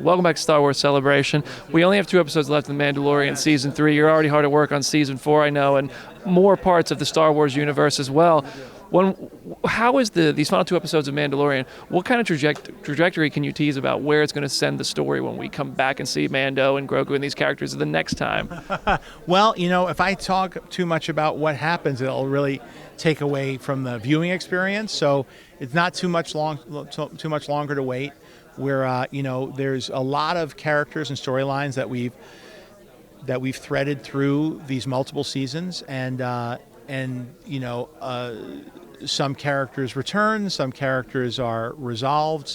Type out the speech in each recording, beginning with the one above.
Welcome back to Star Wars Celebration. We only have 2 episodes left in Mandalorian Season 3. You're already hard at work on Season 4, I know, and more parts of the Star Wars universe as well. How is these final 2 episodes of Mandalorian, what kind of trajectory can you tease about where it's going to send the story when we come back and see Mando and Grogu and these characters the next time? Well, if I talk too much about what happens, it'll really take away from the viewing experience. So it's not too much longer to wait. Where there's a lot of characters and storylines that we've threaded through these multiple seasons, and some characters return, some characters are resolved,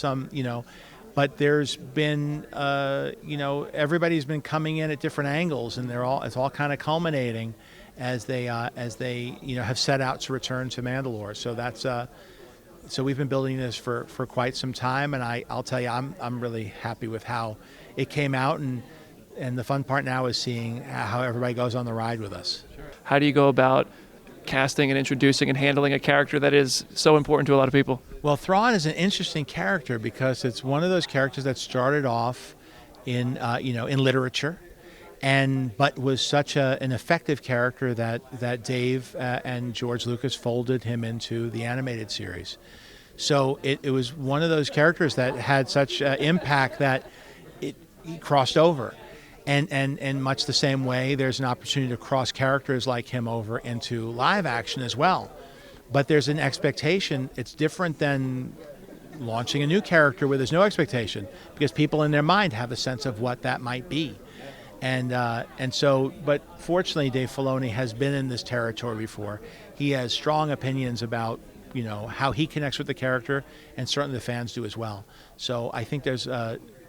but there's been everybody's been coming in at different angles, and it's all kind of culminating as they have set out to return to Mandalore. So that's so we've been building this for quite some time, and I'll tell you, I'm really happy with how it came out, and the fun part now is seeing how everybody goes on the ride with us. How do you go about casting and introducing and handling a character that is so important to a lot of people? Well, Thrawn is an interesting character because it's one of those characters that started off in literature, but was such an effective character that Dave and George Lucas folded him into the animated series. So it was one of those characters that had such impact that he crossed over. And much the same way, there's an opportunity to cross characters like him over into live action as well. But there's an expectation. It's different than launching a new character where there's no expectation, because people in their mind have a sense of what that might be. But fortunately, Dave Filoni has been in this territory before. He has strong opinions about how he connects with the character, and certainly the fans do as well. So I think there's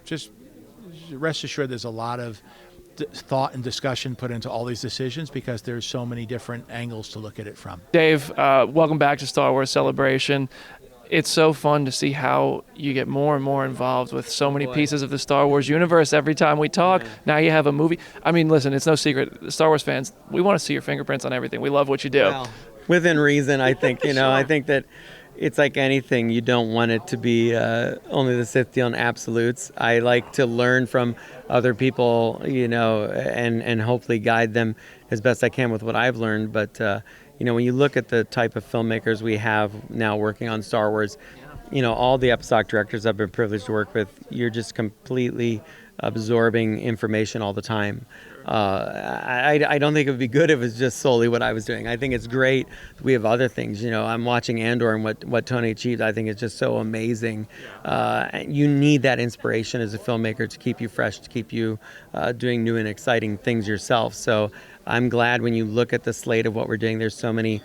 just rest assured there's a lot of thought and discussion put into all these decisions, because there's so many different angles to look at it from. Dave, welcome back to Star Wars Celebration. It's so fun to see how you get more and more involved with so many pieces of the Star Wars universe every time we talk. Now you have a movie. I mean, listen, it's no secret. Star Wars fans, we want to see your fingerprints on everything. We love what you do. Well, within reason, I think. Sure. I think that it's like anything. You don't want it to be only the Sith deal in absolutes. I like to learn from other people, and hopefully guide them as best I can with what I've learned. But when you look at the type of filmmakers we have now working on Star Wars, all the episodic directors I've been privileged to work with, you're just completely absorbing information all the time. I don't think it would be good if it was just solely what I was doing. I think it's great that we have other things. I'm watching Andor, and what Tony achieved, I think is just so amazing. You need that inspiration as a filmmaker to keep you fresh, to keep you doing new and exciting things yourself. So I'm glad when you look at the slate of what we're doing, there's so many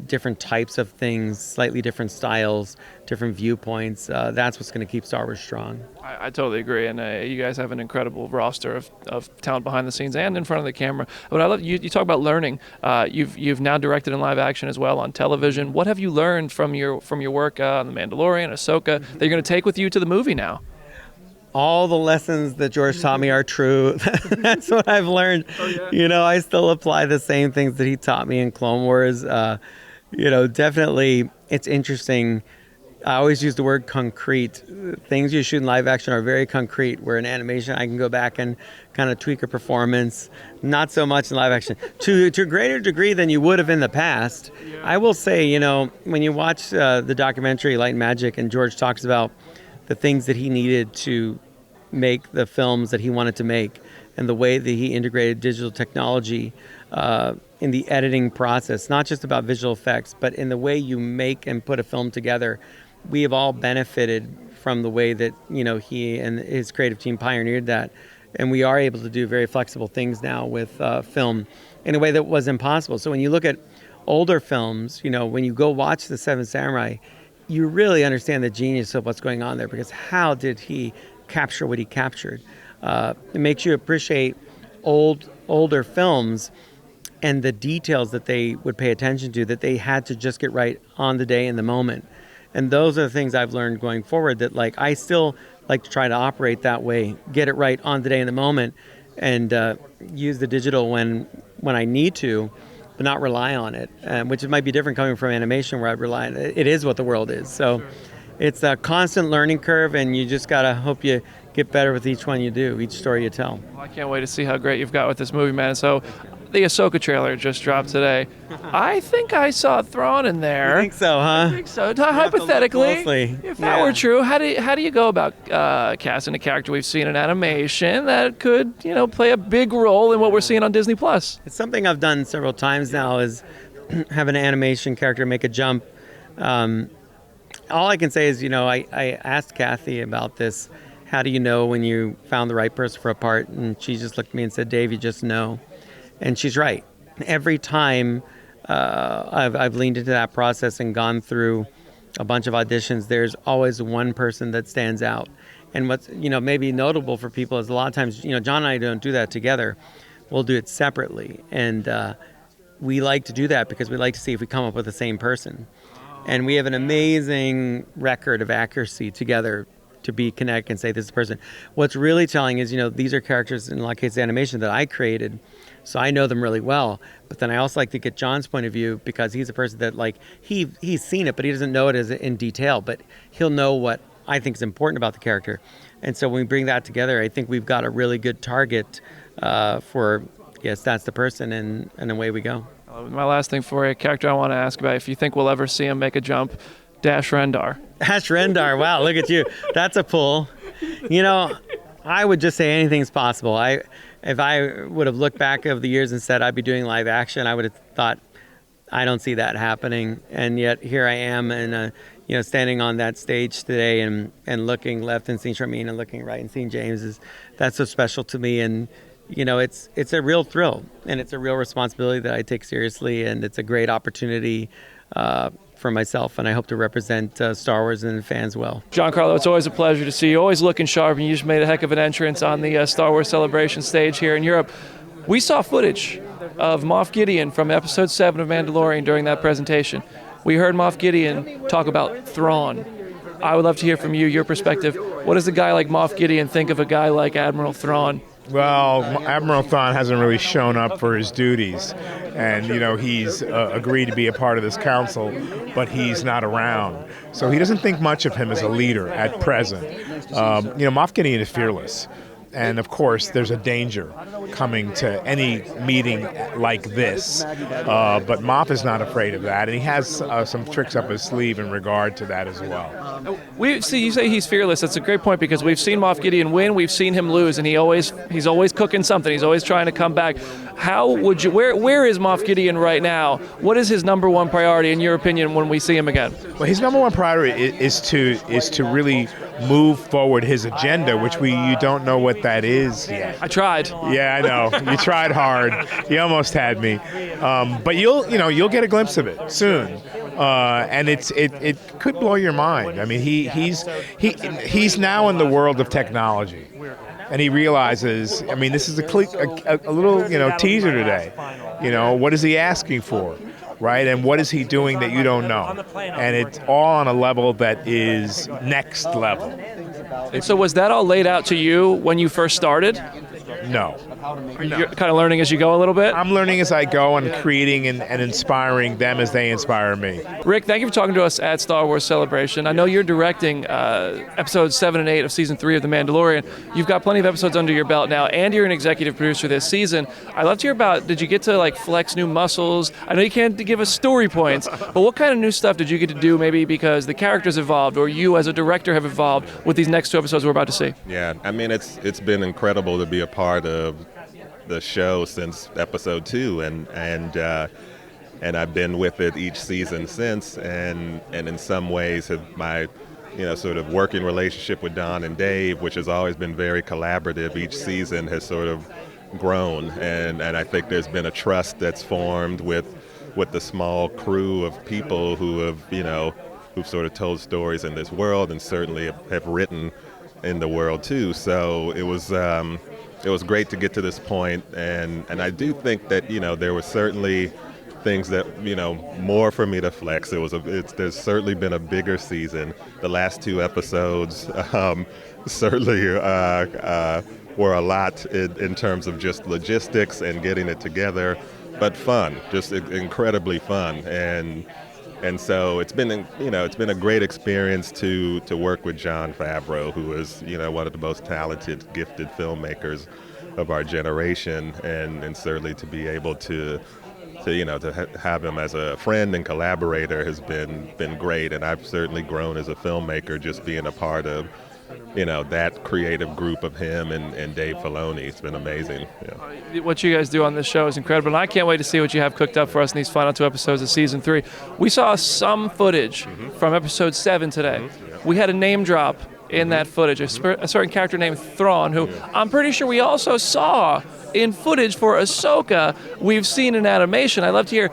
different types of things, slightly different styles, different viewpoints. That's what's going to keep Star Wars strong. I totally agree, and you guys have an incredible roster of talent behind the scenes and in front of the camera. But I love you talk about learning. You've now directed in live action as well on television. What have you learned from your work on The Mandalorian, Ahsoka, that you're going to take with you to the movie now? All the lessons that George taught me are true. That's what I've learned. Oh, yeah. I still apply the same things that he taught me in Clone Wars. Definitely, it's interesting. I always use the word concrete. Things you shoot in live action are very concrete, where in animation I can go back and kind of tweak a performance. Not so much in live action. To a greater degree than you would have in the past. Yeah. I will say, when you watch the documentary Light and Magic, and George talks about the things that he needed to make the films that he wanted to make, and the way that he integrated digital technology in the editing process, not just about visual effects, but in the way you make and put a film together. We have all benefited from the way that he and his creative team pioneered that, and we are able to do very flexible things now with film in a way that was impossible. So when you look at older films, when you go watch The Seven Samurai, you really understand the genius of what's going on there, because how did he capture what he captured? It makes you appreciate older films and the details that they would pay attention to, that they had to just get right on the day in the moment. And those are the things I've learned going forward, that I still like to try to operate that way, get it right on the day in the moment, and use the digital when I need to, but not rely on it, which might be different coming from animation, where I rely on it. It is what the world is. So it's a constant learning curve, and you just got to hope you get better with each one you do, each story you tell. Well, I can't wait to see how great you've got with this movie, man. So, the Ahsoka trailer just dropped today. I think I saw Thrawn in there. I think so, huh? I think so. Hypothetically, closely. if that were true, how do you go about casting a character we've seen in animation that could, play a big role in what we're seeing on Disney Plus? It's something I've done several times now, is have an animation character make a jump. All I can say is, I asked Kathy about this. How do you know when you found the right person for a part? And she just looked at me and said, Dave, you just know. And she's right. Every time I've leaned into that process and gone through a bunch of auditions, there's always one person that stands out. And what's maybe notable for people is a lot of times, John and I don't do that together. We'll do it separately. And we like to do that because we like to see if we come up with the same person. And we have an amazing record of accuracy together to be connect and say this is the person. What's really telling is, these are characters, in a lot of cases, animation that I created, so I know them really well. But then I also like to get John's point of view, because he's a person that, he's seen it, but he doesn't know it in detail, but he'll know what I think is important about the character. And so when we bring that together, I think we've got a really good target for, yes, that's the person, and away we go. My last thing for you, a character I want to ask about, if you think we'll ever see him make a jump, Dash Rendar. Dash Rendar, wow, look at you. That's a pull. I would just say anything's possible. If I would have looked back over the years and said I'd be doing live action, I would have thought, I don't see that happening. And yet here I am, and standing on that stage today and looking left and seeing Charmaine and looking right and seeing James, that's so special to me. And it's a real thrill, and it's a real responsibility that I take seriously, and it's a great opportunity for myself, and I hope to represent Star Wars and fans well. Giancarlo, it's always a pleasure to see you. Always looking sharp, and you just made a heck of an entrance on the Star Wars Celebration stage here in Europe. We saw footage of Moff Gideon from Episode 7 of Mandalorian during that presentation. We heard Moff Gideon talk about Thrawn. I would love to hear from you, your perspective. What does a guy like Moff Gideon think of a guy like Admiral Thrawn? Well, Admiral Thrawn hasn't really shown up for his duties, and he's agreed to be a part of this council, but he's not around, so he doesn't think much of him as a leader at present. Moff Gideon is fearless, and of course there's a danger coming to any meeting like this, but Moff is not afraid of that, and he has some tricks up his sleeve in regard to that as well. You say he's fearless. That's a great point, because we've seen Moff Gideon win, we've seen him lose, and he's always cooking something. He's always trying to come back. Where is Moff Gideon right now? What is his number one priority, in your opinion, when we see him again? Well, his number one priority is to really move forward his agenda, which you don't know what that is yet. I tried. Yeah, I know. You tried hard. You almost had me. But you'll get a glimpse of it soon. And it could blow your mind. I mean, he's now in the world of technology, and he realizes. I mean, this is a little teaser today. What is he asking for, right? And what is he doing that you don't know? And it's all on a level that is next level. And so was that all laid out to you when you first started? No. You're kind of learning as you go a little bit? I'm learning as I go and creating and inspiring them as they inspire me. Rick, thank you for talking to us at Star Wars Celebration. I know you're directing episodes 7 and 8 of Season 3 of The Mandalorian. You've got plenty of episodes under your belt now, and you're an executive producer this season. I'd love to hear about, did you get to flex new muscles? I know you can't give us story points, but what kind of new stuff did you get to do, maybe because the characters evolved, or you as a director have evolved with these next 2 episodes we're about to see? Yeah, I mean, it's been incredible to be a part of the show since episode 2, and I've been with it each season since, and in some ways my sort of working relationship with Don and Dave, which has always been very collaborative, each season has sort of grown, and I think there's been a trust that's formed with the small crew of people who have who've sort of told stories in this world, and certainly have written in the world too. So it was great to get to this point, and I do think that there were certainly things that more for me to flex. There's certainly been a bigger season. The last 2 episodes certainly were a lot in terms of just logistics and getting it together, but fun, just incredibly fun. And so it's been a great experience to work with John Favreau, who is one of the most talented, gifted filmmakers of our generation, and certainly to be able to have him as a friend and collaborator has been great. And I've certainly grown as a filmmaker just being a part of that creative group of him and Dave Filoni. It's been amazing. Yeah. What you guys do on this show is incredible, and I can't wait to see what you have cooked up for us in these final 2 episodes of season 3. We saw some footage from episode 7 today. We had a name drop in that footage, a certain character named Thrawn, who I'm pretty sure we also saw in footage for Ahsoka. We've seen in animation. I'd love to hear,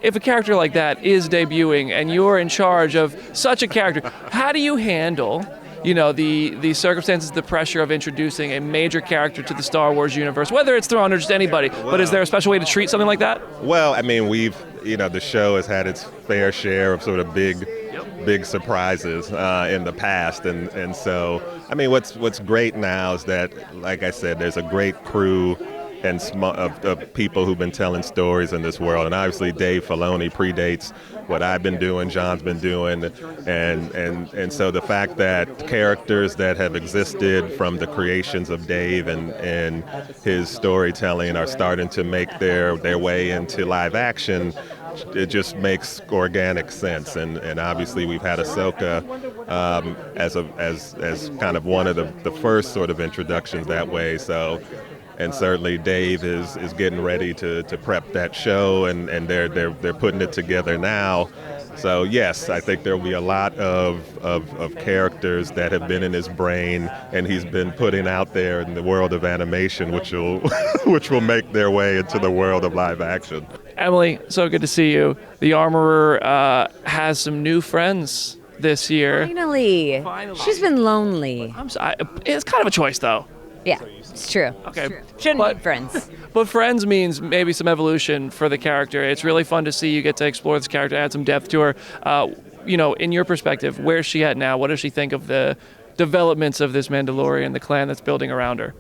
if a character like that is debuting and you're in charge of such a character, how do you handle the circumstances, the pressure of introducing a major character to the Star Wars universe, whether it's Thrawn or just anybody? But is there a special way to treat something like that? Well, I mean, the show has had its fair share of sort of big surprises in the past, and so I mean, what's great now is that, like I said, there's a great crew and of people who've been telling stories in this world, and obviously Dave Filoni predates what I've been doing, John's been doing, and so the fact that characters that have existed from the creations of Dave and his storytelling are starting to make their way into live action, it just makes organic sense. And obviously we've had Ahsoka as kind of one of the first sort of introductions that way. So. And certainly Dave is getting ready to prep that show, and they're putting it together now. So yes, I think there'll be a lot of characters that have been in his brain, and he's been putting out there in the world of animation, which will make their way into the world of live action. Emily, so good to see you. The Armorer has some new friends this year. Finally. She's been lonely. It's kind of a choice, though. Yeah, it's true. Okay. It's true. Shouldn't be friends. But friends means maybe some evolution for the character. It's really fun to see you get to explore this character, add some depth to her. In your perspective, where's she at now? What does she think of the developments of this Mandalorian, the clan that's building around her?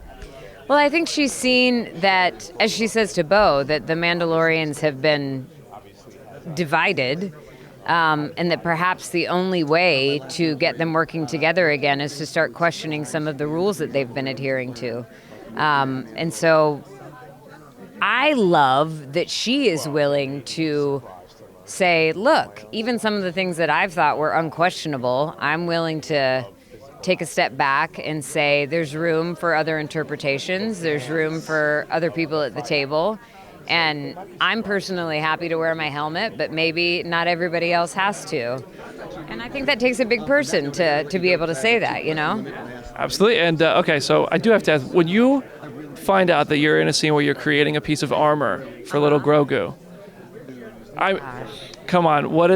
Well, I think she's seen that, as she says to Bo, that the Mandalorians have been divided. And that perhaps the only way to get them working together again is to start questioning some of the rules that they've been adhering to. And so I love that she is willing to say, look, even some of the things that I've thought were unquestionable, I'm willing to take a step back and say there's room for other interpretations, there's room for other people at the table. And I'm personally happy to wear my helmet, but maybe not everybody else has to. And I think that takes a big person to be able to say that, Absolutely. And, okay, so I do have to ask, when you find out that you're in a scene where you're creating a piece of armor for little Grogu, come on, what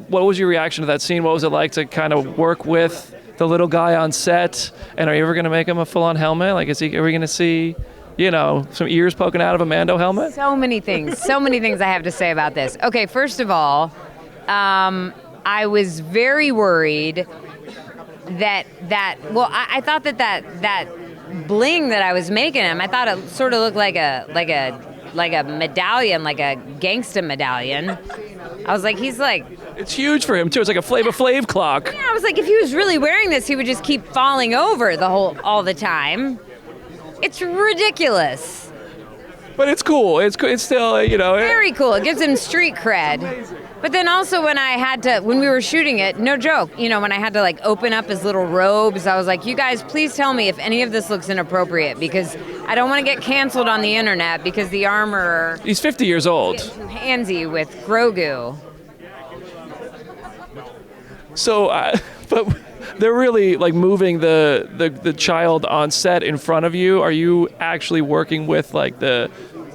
was your reaction to that scene? What was it like to kind of work with the little guy on set? And are you ever going to make him a full-on helmet? Are we going to see... some ears poking out of a Mando helmet? So many things I have to say about this. Okay, first of all, I was very worried I thought that bling that I was making him, I thought it sort of looked like a medallion, like a gangsta medallion. I was like, it's huge for him too. It's like a Flavor Flav clock. Yeah, I was like, if he was really wearing this, he would just keep falling over all the time. It's ridiculous. But it's cool. It's still, Very cool. It gives him street cred. But then also when we were shooting it, no joke, when I had to open up his little robes, I was like, you guys, please tell me if any of this looks inappropriate, because I don't want to get canceled on the internet because the Armorer... He's 50 years old. ...gets too handsy with Grogu. So, but... They're really moving the child on set in front of you. Are you actually working with the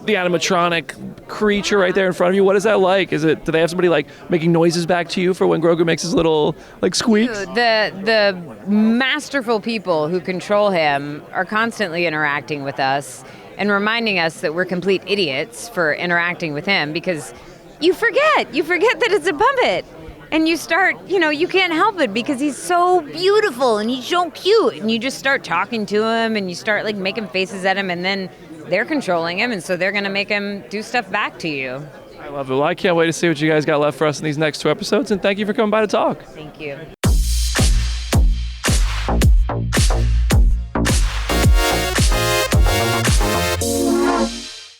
animatronic creature right there in front of you? What is that like? Do they have somebody making noises back to you for when Grogu makes his little squeaks? Dude, the masterful people who control him are constantly interacting with us and reminding us that we're complete idiots for interacting with him, because you forget that it's a puppet. And you start, you can't help it because he's so beautiful and he's so cute. And you just start talking to him and you start making faces at him, and then they're controlling him, and so they're going to make him do stuff back to you. I love it. Well, I can't wait to see what you guys got left for us in these next 2 episodes, and thank you for coming by to talk. Thank you.